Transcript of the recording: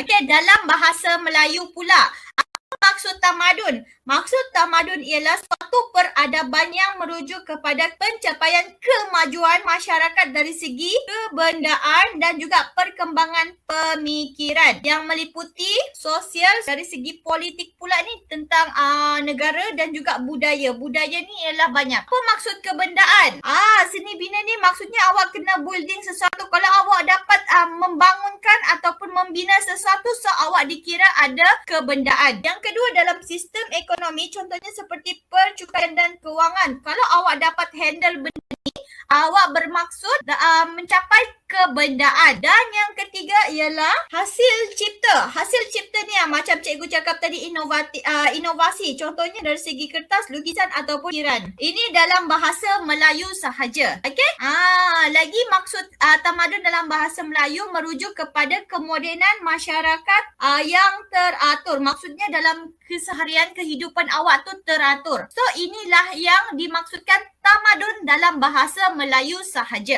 Okey, dalam bahasa Melayu pula, maksud tamadun? Maksud tamadun ialah suatu peradaban yang merujuk kepada pencapaian kemajuan masyarakat dari segi kebendaan dan juga perkembangan pemikiran yang meliputi sosial dari segi politik pula ni tentang negara dan juga budaya. Budaya ni ialah banyak. Apa maksud kebendaan? Seni bina ni maksudnya awak kena building sesuatu. Kalau awak dapat membangunkan ataupun membina sesuatu, so awak dikira ada kebendaan. Yang kedua, dalam sistem ekonomi, contohnya seperti percukaian dan kewangan. Kalau awak dapat handle benda ni, awak bermaksud mencapai kebendaan. Dan yang ketiga ialah hasil cipta. Hasil cipta ni macam cikgu cakap tadi, inovasi. Contohnya dari segi kertas, lukisan ataupun ukiran. Ini dalam bahasa Melayu sahaja. Okey? Lagi maksud tamadun dalam bahasa Melayu merujuk kepada kemodenan masyarakat yang teratur. Maksudnya dalam keseharian kehidupan awak tu teratur. So inilah yang dimaksudkan tamadun dalam bahasa Melayu sahaja.